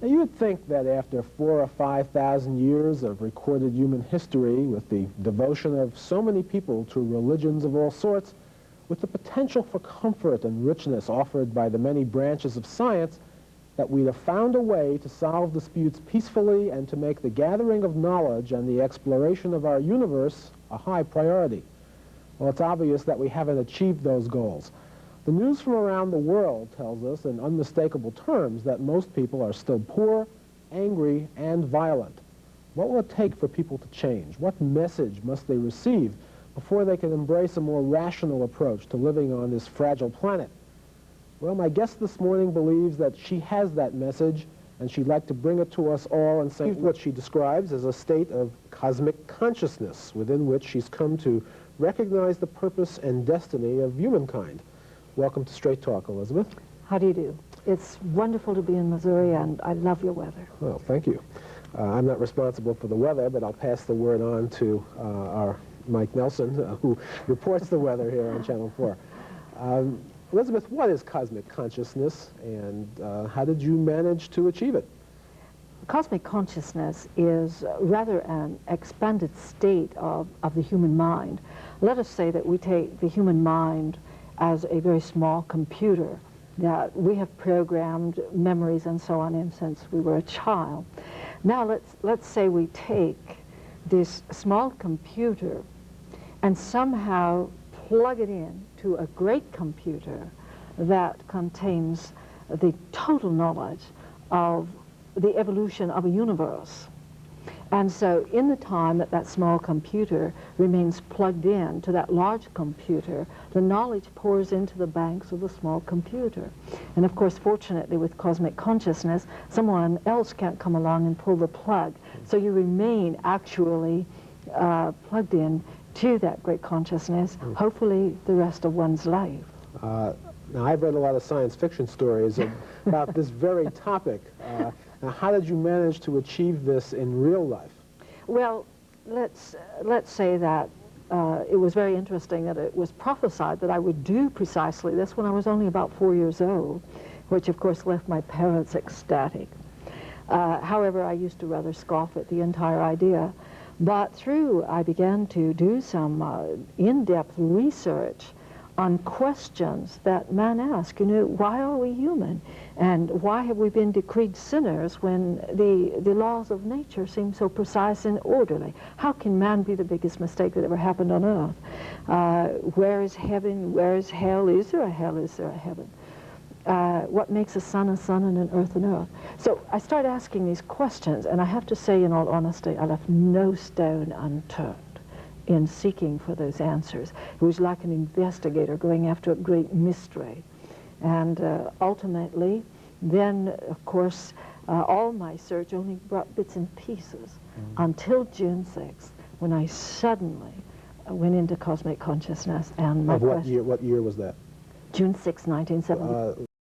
Now, you would think that after 4,000 or 5,000 years of recorded human history, with the devotion of so many people to religions of all sorts, with the potential for comfort and richness offered by the many branches of science, that we'd have found a way to solve disputes peacefully and to make the gathering of knowledge and the exploration of our universe a high priority. Well, it's obvious that we haven't achieved those goals. The news from around the world tells us in unmistakable terms that most people are still poor, angry, and violent. What will it take for people to change? What message must they receive before they can embrace a more rational approach to living on this fragile planet? Well, my guest this morning believes that she has that message, and she'd like to bring it to us all and say what she describes as a state of cosmic consciousness within which she's come to recognize the purpose and destiny of humankind. Welcome to Straight Talk, Elizabeth. How do you do? It's wonderful to be in Missouri, and I love your weather. Well, thank you. I'm not responsible for the weather, but I'll pass the word on to our Mike Nelson, who reports the weather here on Channel 4. Elizabeth, what is cosmic consciousness, and how did you manage to achieve it? Cosmic consciousness is rather an expanded state of the human mind. Let us say that we take the human mind as a very small computer, that we have programmed memories and so on in since we were a child. Now let's say we take this small computer and somehow plug it in to a great computer that contains the total knowledge of the evolution of a universe. And so in the time that that small computer remains plugged in to that large computer, the knowledge pours into the banks of the small computer. And of course, fortunately, with cosmic consciousness, someone else can't come along and pull the plug. So you remain actually plugged in to that great consciousness, hopefully the rest of one's life. Now, I've read a lot of science fiction stories about this very topic. Now, how did you manage to achieve this in real life? Well, let's say that it was very interesting that it was prophesied that I would do precisely this when I was only about 4 years old, which of course left my parents ecstatic. However, I used to rather scoff at the entire idea. But I began to do some in-depth research on questions that man asks. You know, why are we human? And why have we been decreed sinners when the laws of nature seem so precise and orderly? How can man be the biggest mistake that ever happened on earth? Where is heaven? Where is hell? Is there a hell? Is there a heaven? What makes a sun and an earth an earth? So I started asking these questions, and I have to say, in all honesty, I left no stone unturned in seeking for those answers. It was like an investigator going after a great mystery. And ultimately, then, of course, all my search only brought bits and pieces until June 6th, when I suddenly went into cosmic consciousness. And my What year was that? June 6, 1970.